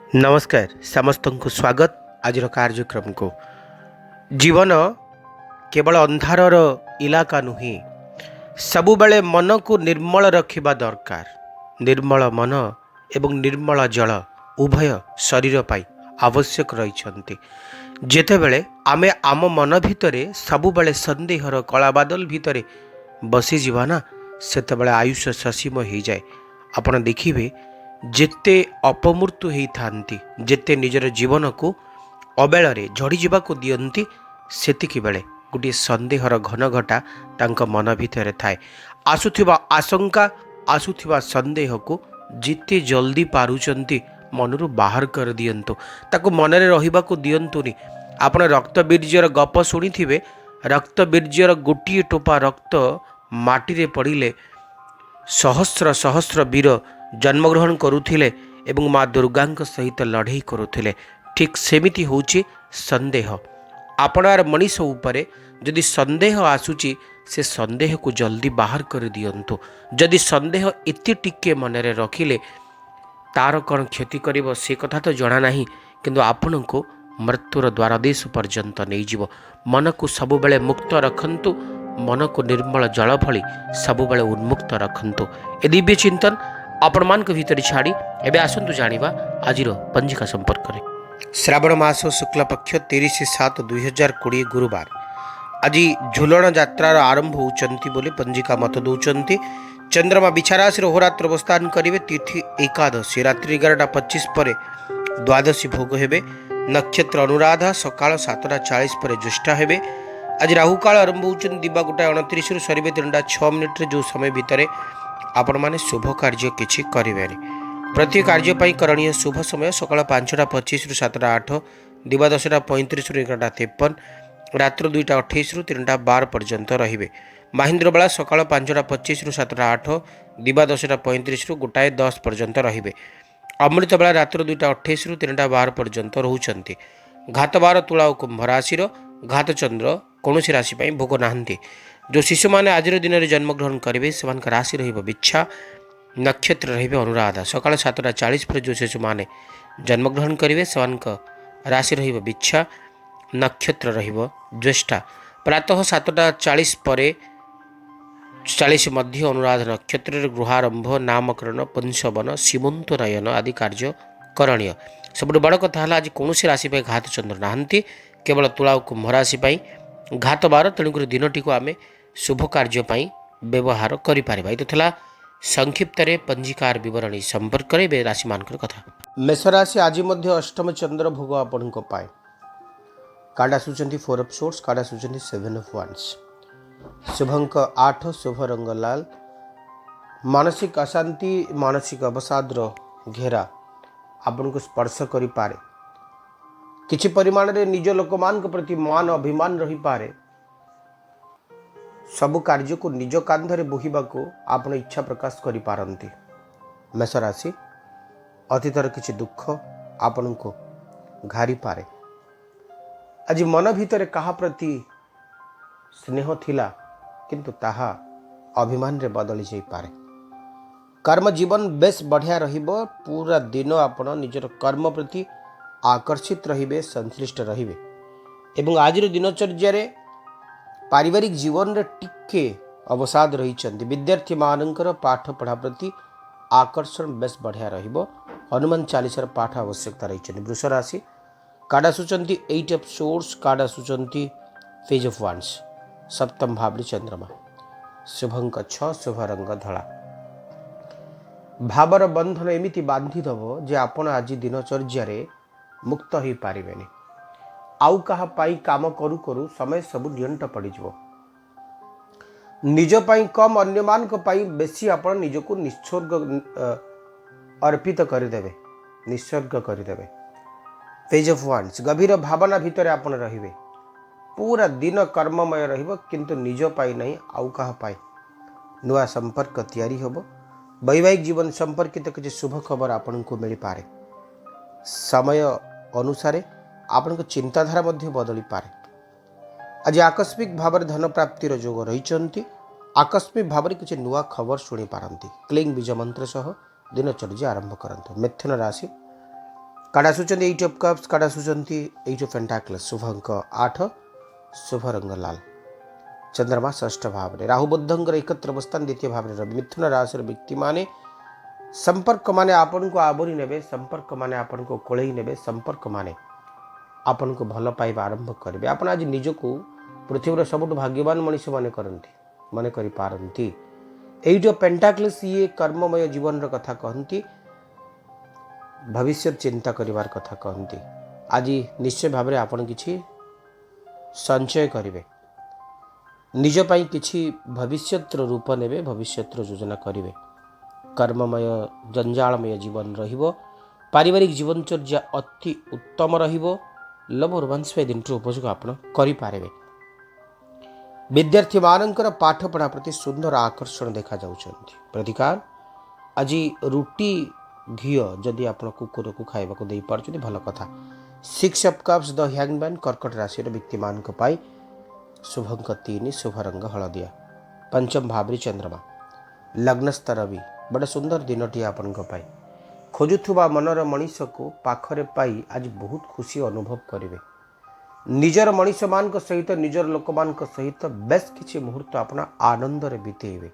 नमस्कार समस्त को स्वागत आज कार्यक्रम को। जीवन केवल अंधार इलाका नुहे, सबुबले मन को निर्मल रखिबा दरकार। निर्मल मन एवं निर्मल जल उभय शरीर पाई आवश्यक रही। जेतेबेले आमे आम मन भितरे सबुबले संदेहर कलाबादल भितरे बसी जीवा ना, सेतेबेले आयुष ससीम हो जाए। आपण देखिबे जेते अपमृत्यु होती, जेते निजर जीवन को अबेଳରେ झड़ी जावाक दियंती, सेतिकी बेले गोटे संदेहर घनघटा तांक मन भितर थाए। आसुथिबा आशंका, आसुथिबा संदेह को जिते जल्दी पारुचंती मनरू बाहर कर दियंतु, ताको मनरे रहिबाकू दियंतुनी। आपण रक्तबीर्जर गप शुणिथिबे, रक्तबीर्जर गोटिए टोपा रक्त माटी पड़िले सहस्र सहस्र वीर जन्मग्रहण करुथिले एवं माँ दुर्गा सहित लड़ाई करुथिले। ठीक सेमिति होची संदेह। आपणार मनीष उपरे जदि संदेह आसुची, से संदेह को जल्दी बाहर कर दियंतु। जदि संदेह एति टिके मनरे रखिले तार कौन क्षति करिवो से कथा तो जना नहीं, किंतु आपन को मृत्युर द्वारदेश पर्यंत नहीं जीवो। मन को सबुबेले मुक्त रखंतु, मन को निर्मल जल भली सबुबेले उन्मुक्त रखंतु। ए दिव्य चिंतन आपण मानक भितर छाड़ी एबे आसंतु जानिबा आजिरो पंजिका संपर्क रे। श्रावण मास शुक्ल पक्ष 30/7/2020 गुरुवार आज झुलण यात्रार आरंभ होउचंती बोली पंजिका मत दौचंती। चंद्रमा बिछाराशि होरात्र अवस्थान करिवे। तिथि एकादशी रात्रि 11:25 पर द्वादशी भोग हेबे। नक्षत्र अनुराधा सकाळ 7:40 पर ज्येष्ठा हेबे। आज राहुकाल आरंभ होउचंती दिबा 1:29 रु सरिबे 3:06 रे। जो समय भितरे आपण माने शुभ कार्य किछि करिवे। प्रति कार्य पाई करणीय शुभ समय सकाळ 5:25 रु 7:08, दिबा 10:35 रु 11:53, रात्र 2:28 रु 3:12 पर्यंत रहिबे। महेंद्र बेला सकाळ 5:25 रु 7:08, दिबा 10:35 रु 1:10 पर्यंत रहिबे। अमृत बेला रात्र 2:28 रु 3:12 पर्यंत रहुचंती। घात बार तुला और कुंभ राशि घात चंद्र कौन राशि पाई भोग नाहंती। जो शिशु माने आज दिन में जन्मग्रहण करेंगे से राशि बिच्छा, नक्षत्र रहिबे अनुराधा। सकाळ 7:40 पर जो शिशु माने जन्मग्रहण करेंगे से राशि बिच्छा, नक्षत्र ज्येष्ठा। प्रातः 7:40 पर 40 मध्य अनुराधा नक्षत्र गृहारंभ, नामकरण, पंचवन, सीमंत नयन आदि कार्य करणीय। सब बड़ कथा आज कौन राशि घात चंद्र नाहंती, केवल तुला और कुंभ राशि घात बार। तेणुक दिनटी को आम शुभ कार्य व्यवहार करें। ये तो संक्षिप्त पंजिकार विवरणी संपर्क में राशि मान कथा। मेष राशि आज अष्टम चंद्र भोग आपण पाए। कार्ड आसुचंती 4 ऑफ सोर्ट्स, कार्ड आसुचंती 7 ऑफ वांड्स। शुभ अंक 8, शुभ रंग लाल। मानसिक अशांति, मानसिक अवसाद घेरा आपण को स्पर्श करि पारे। किछि परिमाण रे निज लोक मान प्रति मान अभिमान रही पारे। सबु कार्य को निज कांधरे बोहिबा को आपण इच्छा प्रकाश करि पारंती। मेष राशि अतीतर किछि दुख आपण को घारी पारे। आज मन भितर कहा प्रति स्नेह थिला, किंतु ताहा अभिमान रे बदली जाई पारे। कर्म जीवन बेस बढ़िया रहिबो। पूरा दिन आपण निजर कर्म प्रति आकर्षित रहिबे, संश्लिष्ट रहिबे। एवं आज दिनचर्या रे पारिवारिक जीवन रे टिके अवसाद रहिचंती। विद्यार्थी मानकर पाठ पढ़ा प्रति आकर्षण बेस बढ़िया रहिबो। हनुमान चालीसार पाठ आवश्यकता रहिचंती। वृष राशि कार्ड आसुचंती 8 ऑफ सोर्ट्स, कार्ड आसुचंती पेज ऑफ वांड्स। सप्तम भाव चंद्रमा। शुभ अंक 6, शुभ रंग धला। भावर बंधन एमिति बांधी दबो जे आपण आज दिनचर्या रे मुक्त हो पारिबेनी। आउ कहा पाई काम करू करू समय सब नियंट पड़ीजो। निज पाई कम अन्य मान को पाई बेसी आपण निज को निस्वर्ग अर्पित करदेवे, निस्वर्ग करदेवे। Page of wands. गभीर भावना भितर आपण रहिबे। पूरा दिन कर्ममय रहिबो, किंतु निज पाई नहीं आउ कहा पाई। नुआ संपर्क तैयारी होबो। वैवाहिक जीवन संपर्कित किसी शुभ खबर आपण को मिल पारे। समय अनुसार आपण को चिंताधारा मध्य बदली पारे। आज आकस्मिक भाव धन प्राप्तिर जोग रही। आकस्मिक भाव किसी नुआ खबर शुणी पारती। क्लींग बीज मंत्र सह दिनचर्या आरंभ करते। मिथुन राशि कार्ड आसुचंती 8 ऑफ कप्स, कार्ड आसुचंती 8 ऑफ पेंटाकल्स, शुभ अंक 8, शुभ रंग लाल। चंद्रमा षष्ठ भाव रे, राहु बुधंकर एकत्र अवस्थान द्वितीय भाव रे रवि। मिथुन राशि व्यक्ति माने संपर्क माने आपन को आवरी नेबे, संपर्क माने आपन को कोळई नेबे, संपर्क माने आपन को भल पाइबा आरंभ करेंगे। आप आज निजक पृथ्वी सबुठ भाग्यवान मनीष माने करंती, माने करि पारंती। एइट ऑफ पेंटाकल्स ये कर्ममय जीवन र कथा कहंती, भविष्य चिंता करिवार कथा कहंती। आज निश्चय भाव में आपन किछि संचय करिवे, निज पई किछि भविष्यत्र रूप नेबे, भविष्यत्र योजना करिवे। कर्ममय जंजालमय जीवन रहिबो, पारिवारिक जीवनचर्या अति उत्तम रहिबो। लव रोमांस दिन उपयोग आप करें। विद्यार्थी मानकर पाठ पढ़ा प्रति सुंदर आकर्षण देखा जाउछंती। प्रतिकार आज रुटी घी जदि आप कुकुर को खाइबा को दे पारछंती भल कथा। 6 ऑफ कप्स द हैंगमैन, कर्कट राशि व्यक्ति मान शुभ अंक 3, शुभ रंग हलदिया। पंचम भाव चंद्रमा, लग्नस्थ रवि, बड़े सुंदर दिनटी आपण खोजुथुबा मनर मनीष को पाखरे पाई आज बहुत खुशी अनुभव करेंगे। निजर मनीष मान सहित निजर लोक मान सहित बेस किछि मुहूर्त अपना आनंद रे बितेइबे।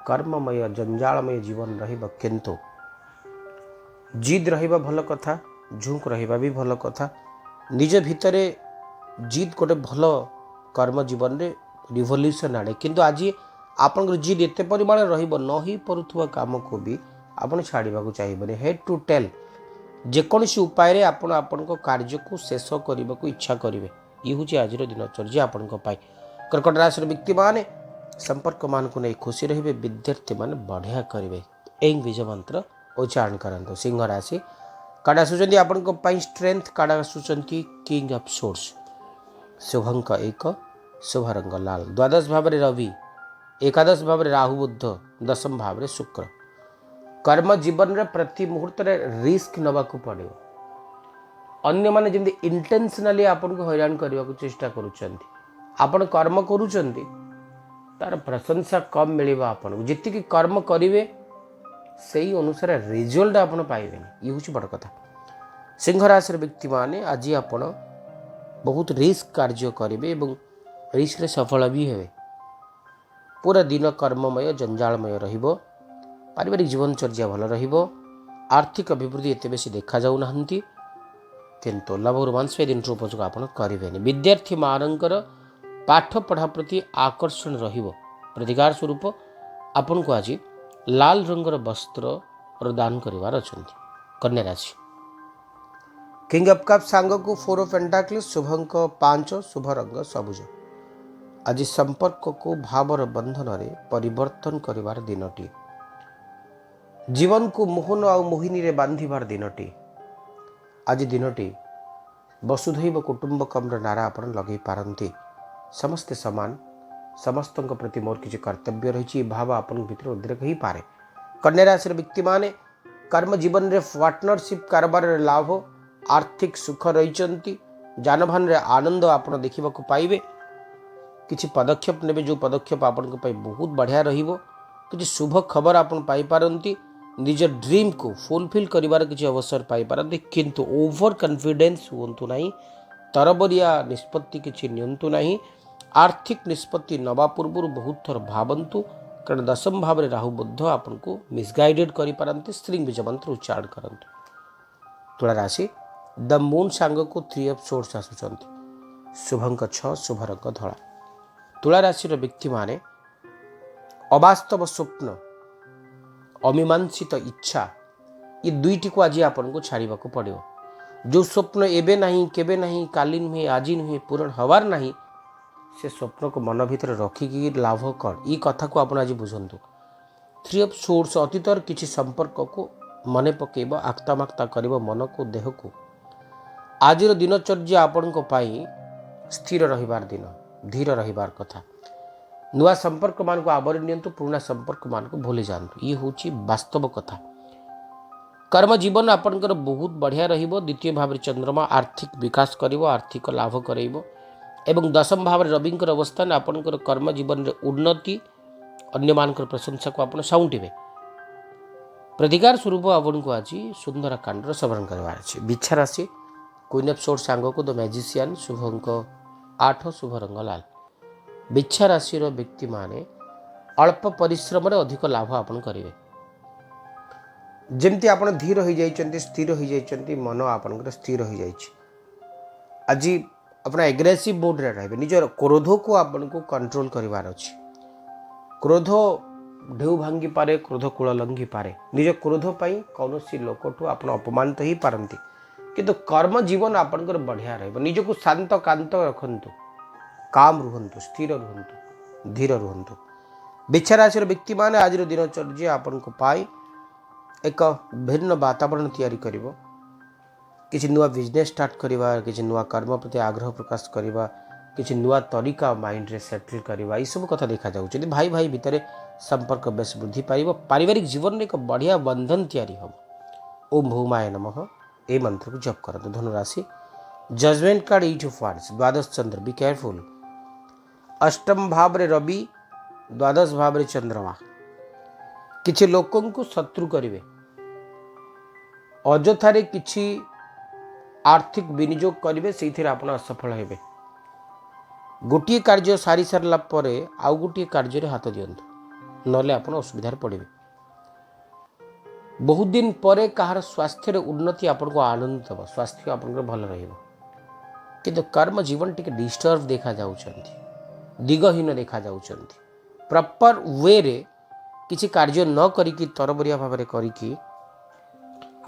कर्ममय जंजालमय जीवन रहिबा, किंतु जिद रहिबा भल कथा, झुंक रहिबा भी भल कथा। निज भितरे जिद गोटे भल कर्म जीवन रे रिवोल्यूशन आने, किंतु आज आपन जिद एते परिमाण रहिबो न ही परुथुवा काम को भी आपण छाड़वा को चाहिए। हेड टू टेल जेकोसी उपाय रे आपण आपण कार्य को शेष करने को इच्छा करेंगे। ये हूँ आज दिनचर्या आपण। कर्कट राशि व्यक्ति माने संपर्क मान को नहीं खुशी रहिबे। विद्यार्थी माने बढ़िया करेंगे। एंग बीज मंत्र उच्चारण करंतु। सिंह राशि कार्ड आसुचंती आपण स्ट्रेंथ, कार्ड आसुचंती किंग ऑफ सोर्स, शुभ अंक 1, शुभ रंग लाल। द्वादश भाव रे रवि, एकादश भाव रे राहु बुध, दशम भाव रे शुक्र। कर्म जीवन रे प्रति मुहूर्त रे रिस्क नबाकू पड़े। अन्य माने जमी इंटेंशनली आपन को हैरान करने को चेष्टा करुचंती, आपन कर्म करुचंती तार प्रशंसा कम मिलिबा। आपन जितकी कर्म करिवे सही अनुसार रिजल्ट आपन पाइबेनी, ये हूँ बड़ कथा। सिंह राशि व्यक्ति माने आज आपन बहुत रिस्क कार्य करेंगे और रिस्क रे सफल भी हेबे। पूरा दिन कर्ममय जंजालमय रहिबो। पारिवारिक जीवनचर्या भल रहिबो। आर्थिक अभिवृद्धि एते बेसी देखा जाऊ नाहंती, किंतु लाभ रोमांस दिन उपयोग आप करेंगे। विद्यार्थी मानकर पाठ पढ़ा प्रति आकर्षण रहिबो। प्रतिकार स्वरूप आपन को आज लाल रंगर वस्त्र प्रदान करिवार अछंती। कन्या राशि किंग ऑफ कप सांग को 4 ऑफ पेंटाकल्स, शुभ अंक 5, शुभ रंग सबुज। आज संपर्क को भावर बंधन रे परिवर्तन करिवार दिनटी। जीवन को मोहन आ मोहिनी रे बांधिबार दिनटी। आज दिनटी वसुधैव कुटुंबकम नारा आपण लगे पारंती। समस्ते समान, समस्त प्रति मोर किसी कर्तव्य रही भाव आपन भीतर उद्रेक ही पारे। कन्या राशि व्यक्ति माने कर्म जीवन रे पार्टनरशिप कारोबार रे लाभ, आर्थिक सुख रही। जानवाहन रे आनंद आपन देखा पाइबे। किसी पदक्षेप नेबे जो पदक्षेप आपन को बहुत बढ़िया रहिबो। किसी शुभ खबर आपन पाई पारंती। निज ड्रीम को फुलफिल करिवार किसी अवसर पाई पारंती, किंतु ओवर कॉन्फिडेंस हुंतु नहीं। तरबरिया निष्पत्ति किसी नियंतु नहीं। आर्थिक निष्पत्ति नवा पूर्व बहुत थर भावंतु, कारण दशम भाव रे राहु बुध आपन को मिसगाइडेड करि पारंती। स्त्रींग बीज मंत्र उच्चारण करंतु। तुला राशि द मून सांग को 3 ऑफ सोर्स आसुचंती, शुभ अंक 6, शुभ रंग धला। तुला राशि व्यक्ति माने अवास्तव स्वप्न, अमीमांसित इच्छा, ये दुईटी को आज आपन को छाड़वा को पड़ो। जो स्वप्न एबे नहीं, केबे नहीं, काली नुहे, आज नुहे, पूरण हवार नहीं, से स्वप्न को मन भीतर रखिकी लाभ कौन, ये कथा को आप आज बुझंतु। 3 ऑफ सोर्स अतीतर किसी संपर्क को मने पकेब, आक्ता माक्ता कर मन को, देह को। आज दिनचर्या आपण को पाई स्थिर रहिबार दिन, धीर रहिबार कथा। नुआ संपर्क मान को आवरी नियंतु, पुराना संपर्क मान को भूली जातु। ये हूँ वास्तव कथा। कर्म जीवन आपनकर बहुत बढ़िया रहिबो। द्वितीय भाव में चंद्रमा आर्थिक विकास करिवो, आर्थिक लाभ करेइबो। एवं दशम भाव में रविंकर अवस्थान आपनकर कर्म जीवन रे उन्नति, अन्य मानकर प्रशंसा को आपण साउंटिबे। प्रतिकार स्वरूप आपको आज सुंदर कांडर सेवन करवार अच्छे। बिच्छा राशि क्वीन ऑफ सोर्स सांग को द मैजिशियन, शुभ अंक 8, शुभ रंग लाल। बिच्छा राशि व्यक्ति माने अल्प परिश्रम अधिक लाभ आपन करेंगे। जमती आप धीर हो जाइए, स्थिर हो जाइए, मन आपंकर स्थिर हो जाए। आज अपना एग्रेसिव मोड रे रहे, निजर क्रोध को आपन को कंट्रोल करिवार अछि। क्रोध ढेउ भांगी पारे, क्रोध कूल लंघी पारे। निज क्रोध पाई कौनसी लोकठू आपण अपमानित ही पारंती, किंतु कर्म जीवन आपनकर बढ़िया रहे। निज को शांत कांत रखंतु, काम रुहंतु, स्थिर रुहंतु, धीर रुहंतु। बिच्छा राशि व्यक्ति माने आज दिनचर्या आपन को पाई एक भिन्न वातावरण तैयारी करिवो। किसी नुआ बिजनेस स्टार्ट करिवा, किसी नुआ कर्म प्रति आग्रह प्रकाश करिवा, किसी नुआ तरीका माइंड रे सेटल करिवा, ई सब कथा देखा जाउछि। भाई भाई भितर संपर्क बेस वृद्धि पाइबो। पारिवारिक जीवन में एक बढ़िया बंधन तैयारी हो। ओम भूमाय नमः ए मंत्र को जप करते। धनुराशि जजमेंट कार्ड 8 ऑफ वांड्स, द्वादश चंद्र, बी केयरफुल। अष्टम भाव रे रवि, द्वादश भाव रे चंद्रमा। किछि लोकन को शत्रु करिवे, अजथारे किछि आर्थिक विनियोग करिवे, सेथिरे आपण असफल हेबे। गोटिए कार्य सारी सारला परे आउ गोटिए कार्य रे हाथ दियंतु, नले आपण असुविधार पड़िबे। बहुत दिन परे कहार स्वास्थ्य रे उन्नति आपण को आनंद दब, स्वास्थ्य आपण को भल रहिबो। किंतु कर्म जीवन टिके डिस्टर्ब देखा जाउछंती, दिगहीन देखा जाउछंती। प्रॉपर वे रे किछि कार्य न करिकि तरबरिया भाव रे करिकि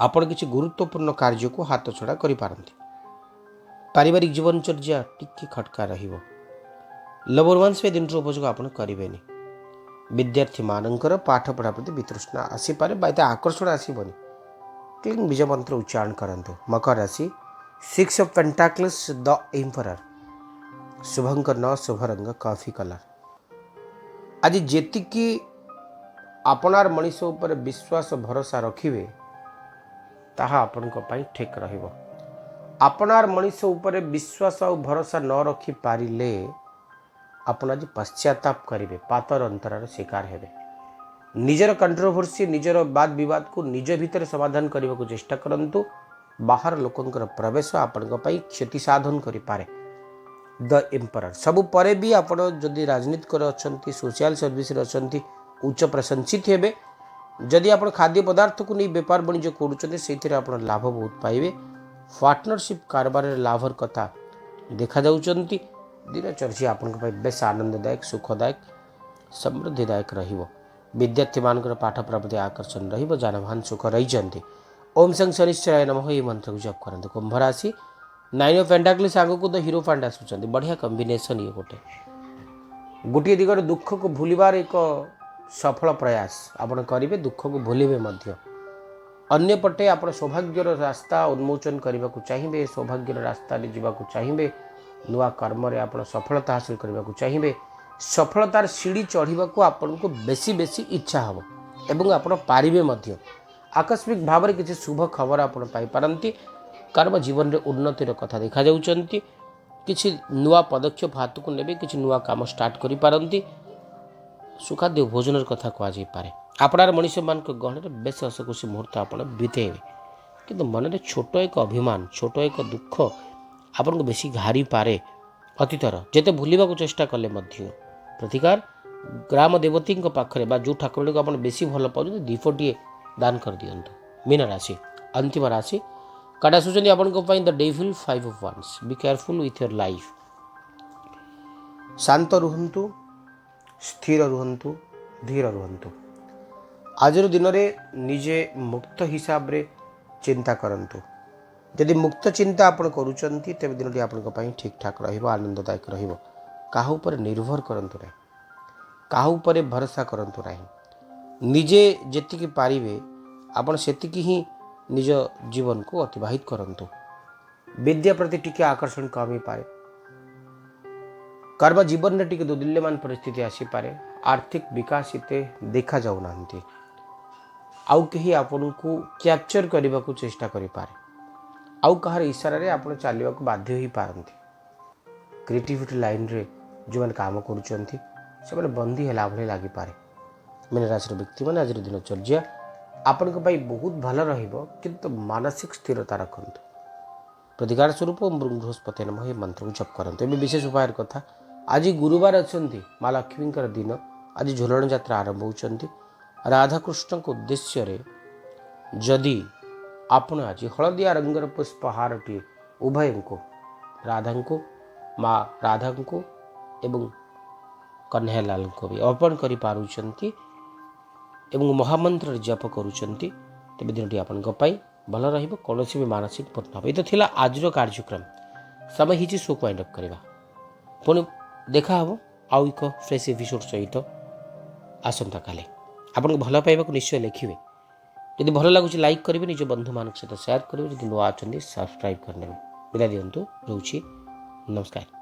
आपण किछि गुरुत्वपूर्ण कार्य को हाथ छड़ा करि पारंती। पारिवारिक जीवनचर्या टिके खटका रहिबो। लवर वंश में दिन उपयोग आपण करिवेनी। विद्यार्थी मानकर पाठ पढ़ा प्रति वितृष्णा आसी पारे, बाइते आकर्षण आसीबनी। क्लीन बीज मंत्र उच्चारण करंतु। मकर राशि 6 ऑफ पेंटाकल्स, द एम्परर, शुभंकर 9, शुभ रंग कॉफी कलर। आज जेतिकी आपनार मनीष उपर विश्वास भरोसा रखिवे ताहा आपनक पई ठीक रहिबो। आपनार मनीष उपर विश्वास और भरोसा न रखि पारिले आपण आज पश्चाताप करेंगे, पातर अंतरार शिकार हेबे। निजर कंट्रोवर्सी, निजर वाद विवाद को निज भितर समाधान करने को चेष्टा करंतु। बाहर लोकंकर प्रवेश आपण पई क्षति साधन करि पारे। द एम्परर सबु परे भी आपण जदि राजनीति कर अछंती, सोशल सर्विस रे अछंती, उच्च प्रशंसित हेबे। जदि आपण खाद्य पदार्थ को नहीं व्यापार वाणिज्य करूछंती, सेथिरे आपण लाभ बहुत पाइबे। पार्टनरशिप कारबार रे लाभर कथा देखा जाउछंती। दिनचर्या आपन बेस आनंददायक, सुखदायक, समृद्धिदायक रहिबो। विद्यार्थी मानकर पाठ प्रति आकर्षण रहिबो। जानवाहन सुख रही। ओम संग शनिश्चराय नमः ये मंत्र को जप करंतु। कुंभ राशि 9 ऑफ पेंटाकल्स आगो को द हीरो फांड आसुचंदी। बढ़िया कॉम्बिनेशन ये गोटे दिगरे दुख को भूलिबार एक सफल प्रयास आपण करिवे। दुख को भूलिबे मध्य। अन्य पटे आपण सौभाग्यर रास्ता उन्मोचन करने को चाहिए, सौभाग्यर रास्ता रे जीवा को चाहिए। नुआ कर्म रे आपण सफलता हासिल करने को चाहिए। सफलतार सीढ़ी चढ़ा को आपण को बेसी बेसी इच्छा हम एवं आपण पारिबे मध्य। आकस्मिक भाव में किसी शुभ खबर आपण पाई पारंती। कर्म जीवन रे उन्नतिर कथा देखा जाउचंती। किसी नुआ पदक्षेप हाथ को नेबे, किसी नुआ काम स्टार्ट करि पारंती। सुखाद्य भोजन कथा कह पारे। आपणार मनीष मान गहन बेस हसखुशी मुहूर्त आपण बीतेबे, किंतु मन में छोट एक अभिमान, छोट एक दुख आपन को बेसी घारी पारे। अतीतर जेते भूलिबा को चेष्टा कले मध्य प्रतिकार ग्राम देवती पाखरे बा जो ठाकुर को आप बेसी भल पाते दीपटे दान कर दियंतु। मीन राशि अंतिम राशि काटा सुचंदी आपन को the devil 5 of wands, be careful with your life. शांत रुहंतु, स्थिर रुहंतु, धीर रुहंतु। आजर दिन में निजे मुक्त हिसाब रे चिंता करंतु। यदि मुक्त चिंता आपण करूचंती तेबे दिनटी आपनको पई ठीक ठाक रहिबो, आनंददायक रहिबो। काहू पर निर्भर करंतु नाही, काहू पर भरोसा करंतु नाही। निजे जेतिकी पारिबे आपण सेतिकी ही निज जीवन को अतिबाहित करंतु। विद्या प्रति टिके आकर्षण कमी पारे। कर्म जीवन रे टिके दुर्दिल्यमान परिस्थिति आसी पारे। आर्थिक विकास इते देखा जाऊ नांती। आउ कहीं आपन को कैप्चर करने को चेष्टा करि पारे। आउ कहार इशारा रे आपण चलवा को बाध्य ही पारंती। क्रिएटिविटी लाइन रे जो मैंने काम करुचंती से बंदी है भले लगी पारे। मेन राशि व्यक्ति मैंने आज दिनचर्या ଆପଣଙ୍କ ପାଇଁ ବହୁତ ଭଲ ରହିବ, କିନ୍ତୁ ମାନସିକ ସ୍ଥିରତା ରଖନ୍ତୁ। ପ୍ରତିକାର ସ୍ୱରୂପ ବୃହସ୍ପତି ନମଃ ଏହି ମନ୍ତ୍ରକୁ ଜପ କରନ୍ତୁ। ଏବେ ବିଶେଷ ଉପାୟର କଥା, ଆଜି ଗୁରୁବାର ଅଛନ୍ତି, ମା ଲକ୍ଷ୍ମୀଙ୍କର ଦିନ, ଆଜି ଝୁଲଣ ଯାତ୍ରା ଆରମ୍ଭ ହେଉଛନ୍ତି। ରାଧାକୃଷ୍ଣଙ୍କ ଉଦ୍ଦେଶ୍ୟରେ ଯଦି ଆପଣ ଆଜି ହଳଦିଆ ରଙ୍ଗର ପୁଷ୍ପହାରଟିଏ ଉଭୟଙ୍କୁ, ରାଧାଙ୍କୁ, ମା ରାଧାଙ୍କୁ ଏବଂ କହ୍ନୈୟାଲାଲଙ୍କୁ ବି ଅର୍ପଣ କରିପାରୁଛନ୍ତି ଏବଂ ମହାମନ୍ତ୍ରରେ ଜପ କରୁଛନ୍ତି, ତେବେ ଦିନଟି ଆପଣଙ୍କ ପାଇଁ ଭଲ ରହିବ, କୌଣସି ବି ମାନସିକ ପୂର୍ଣ୍ଣ ହେବ। ଏ ତ ଥିଲା ଆଜିର କାର୍ଯ୍ୟକ୍ରମ। ସମୟ ହେଇଛି ଶୋକୁ ୱାଇଣ୍ଡ ଅପ୍ କରିବା। ପୁଣି ଦେଖା ହେବ ଆଉ ଏକ ଫ୍ରେଶ୍ ଏପିସୋଡ଼ ସହିତ ଆସନ୍ତାକାଲି। ଆପଣଙ୍କୁ ଭଲ ପାଇବାକୁ ନିଶ୍ଚୟ ଲେଖିବେ। ଯଦି ଭଲ ଲାଗୁଛି ଲାଇକ୍ କରିବେ, ନିଜ ବନ୍ଧୁମାନଙ୍କ ସହିତ ସେୟାର କରିବେ, ଯଦି ନୂଆ ଅଛନ୍ତି ସବସ୍କ୍ରାଇବ୍ କରିନେବେ। ବିଦାୟ ଦିଅନ୍ତୁ, ରହୁଛି, ନମସ୍କାର।